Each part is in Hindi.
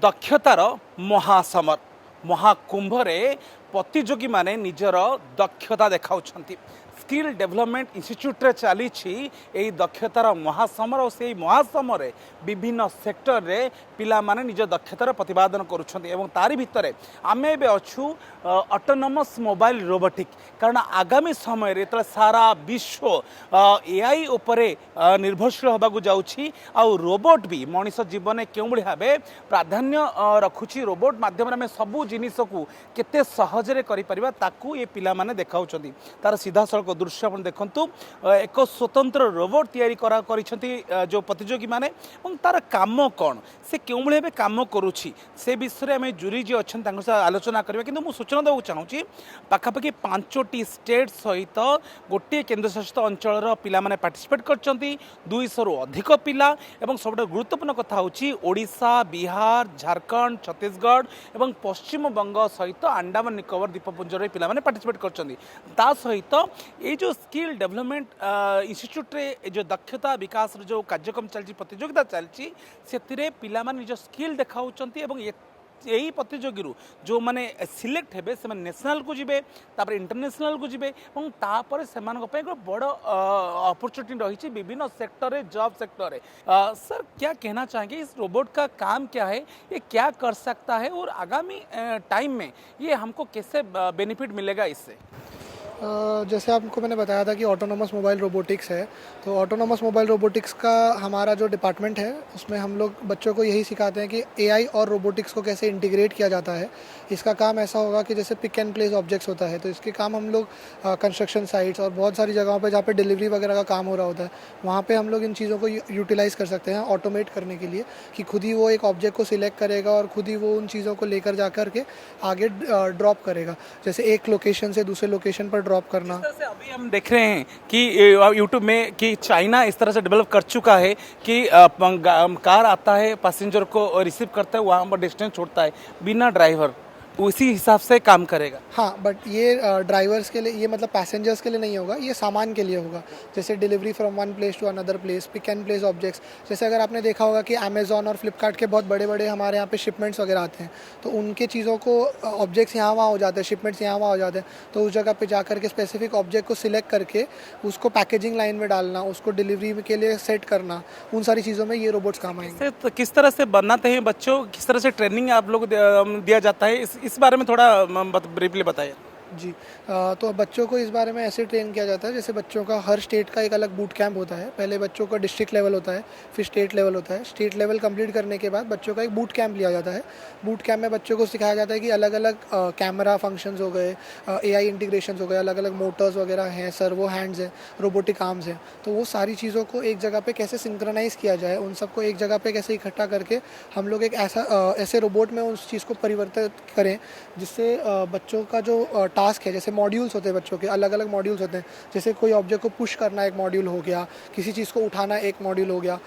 दक्षतार महासमर महाकुंभरे प्रतियोगी माने निजर दक्षता देखाउछंती। स्किल डेवलपमेंट इंस्टीट्यूट रे चली यही दक्षतार महासमर और से महासमर विभिन्न सेक्टर रे पिला माने निज दक्षतार प्रतिपादन करुछंती एवं तारी भितरे आमे एबे अछु ऑटोनोमस मोबाइल रोबोटिक। कारण आगामी समय रे सारा विश्व एआई उपरे निर्भरशील होबाकू जाउछि आ रोबोट भी मनीष जीवन केउ भली भाबे प्राधान्य रखुछि। रोबोट माध्यम रे सबू जिनिस को केते सहज रे करि परिबा ताकू ये पिला माने देखाउछंती। तार सीधा सड़क दृश्य अपन देखंतु एक स्वतंत्र रोबोट तैयारी करिसंती जो प्रतियोगी माने और तार काम कौन से केउ भली भाबे काम करूछि से विषय में जूरी जी अच्छा तांको आलोचना करबा। किंतु मु सूचना देबा चाहूँगी पाखापाखि 5टी स्टेट सहित गोटे केन्द्रशासित अंचल पिला माने पार्टिसिपेट करछंती 200 रु अधिक पिला। एवं सब गुरुत्वपूर्ण कथा होछि ओडिशा बिहार झारखंड छत्तीसगढ़ एवं पश्चिम बंग सहित अंडमान निकोबर द्वीपपुंज रे पिला माने पार्टिसिपेट करछंती। ता सहित ये जो स्किल डेवलपमेंट इंस्टीट्यूट रे जो दक्षता विकास जो कार्यक्रम चलछि प्रतियोगिता चलछि से पिला माने निज स्किल देखाउछंती एवं यही प्रतियोगी जो माने सिलेक्ट हेबे से नेशनल को जिबे तापर इंटरनेशनल को जिबे और तापर से बड़ अपॉर्चुनिटी रही विभिन्न सेक्टर रे जॉब सेक्टर रे। सर क्या कहना चाहेंगे इस रोबोट का काम क्या है, ये क्या कर सकता है और आगामी टाइम में ये हमको कैसे बेनिफिट मिलेगा इससे? जैसे आपको मैंने बताया था कि ऑटोनोमस मोबाइल रोबोटिक्स है, तो ऑटोनोमस मोबाइल रोबोटिक्स का हमारा जो डिपार्टमेंट है उसमें हम लोग बच्चों को यही सिखाते हैं कि एआई और रोबोटिक्स को कैसे इंटीग्रेट किया जाता है। इसका काम ऐसा होगा कि जैसे पिक एंड प्लेस ऑब्जेक्ट्स होता है, तो इसके काम हम लोग कंस्ट्रक्शन साइट्स और बहुत सारी जगहों पर जहाँ पे डिलीवरी वगैरह का काम हो रहा होता है वहाँ पर हम लोग इन चीज़ों को यूटिलाइज़ कर सकते हैं ऑटोमेट करने के लिए, कि खुद ही वो एक ऑब्जेक्ट को सिलेक्ट करेगा और खुद ही वो उन चीज़ों को लेकर जा कर के आगे ड्रॉप करेगा, जैसे एक लोकेशन से दूसरे लोकेशन पर ड्रॉप करना। से अभी हम देख रहे हैं कि यूट्यूब में कि चाइना इस तरह से डेवलप कर चुका है कि कार आता है पैसेंजर को रिसीव करता है वहाँ पर डेस्टिनेशन छोड़ता है बिना ड्राइवर, उसी हिसाब से काम करेगा। हाँ, बट ये ड्राइवर्स के लिए, ये मतलब पैसेंजर्स के लिए नहीं होगा, ये सामान के लिए होगा, जैसे delivery from one place to another place, pick and place objects. जैसे अगर आपने देखा होगा कि अमेजॉन और फ्लिपकार्ट के बहुत बड़े बड़े हमारे यहाँ पे शिपमेंट्स वगैरह आते हैं, तो उनके चीज़ों को ऑब्जेक्ट्स यहाँ वहाँ हो जाते हैं, शिपमेंट्स यहाँ वहाँ हो जाते हैं, तो उस जगह पर जा करके स्पेसिफिक ऑब्जेक्ट को सिलेक्ट करके उसको पैकेजिंग लाइन में डालना, उसको डिलीवरी के लिए सेट करना, उन सारी चीज़ों में ये रोबोट्स काम आएंगे। तो किस तरह से बनाते हैं बच्चों, किस तरह से ट्रेनिंग आप लोग दिया जाता है, इस बारे में थोड़ा ब्रीफली बताइए। जी, तो बच्चों को इस बारे में ऐसे ट्रेन किया जाता है जैसे बच्चों का हर स्टेट का एक अलग बूट कैंप होता है। पहले बच्चों का डिस्ट्रिक्ट लेवल होता है, फिर स्टेट लेवल होता है। स्टेट लेवल कंप्लीट करने के बाद बच्चों का एक बूट कैंप लिया जाता है। बूट कैंप में बच्चों को सिखाया जाता है कि अलग अलग कैमरा फंक्शंस हो गए, एआई इंटीग्रेशन हो गए, अलग अलग मोटर्स वगैरह हैं, सर्वो हैंड्स हैं, रोबोटिक आर्म्स हैं, तो वो सारी चीज़ों को एक जगह पर कैसे सिंक्रोनाइज़ किया जाए, उन सबको एक जगह पर कैसे इकट्ठा करके हम लोग एक ऐसे रोबोट में उस चीज़ को परिवर्तित करें जिससे बच्चों का जो टास्क है, जैसे मॉड्यूल्स होते हैं बच्चों के, अलग अलग मॉड्यूल्स होते हैं, जैसे कोई ऑब्जेक्ट को पुश करना एक मॉड्यूल हो गया, किसी चीज़ को उठाना एक मॉड्यूल हो गया,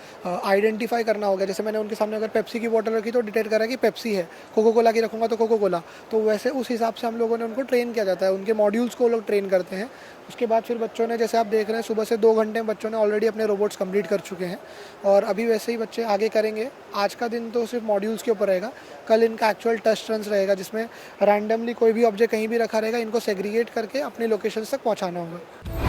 आइडेंटिफाई करना हो गया। जैसे मैंने उनके सामने अगर पेप्सी की बोतल रखी तो डिटेक्ट करा कि पेप्सी है, कोको कोला की रखूँगा तो कोको कोला, तो वैसे उस हिसाब से हम लोगों ने उनको ट्रेन किया जाता है, उनके मॉड्यूल्स को लोग ट्रेन करते हैं। उसके बाद फिर बच्चों ने, जैसे आप देख रहे हैं, सुबह से 2 घंटे में बच्चों ने ऑलरेडी अपने रोबोट्स कंप्लीट कर चुके हैं और अभी वैसे ही बच्चे आगे करेंगे। आज का दिन तो सिर्फ मॉड्यूल्स के ऊपर रहेगा, कल इनका एक्चुअल टेस्ट रन्स रहेगा जिसमें रैंडमली कोई भी ऑब्जेक्ट कहीं भी रखा रहेगा, इनको सेग्रीगेट करके अपने लोकेशन तक पहुंचाना होगा।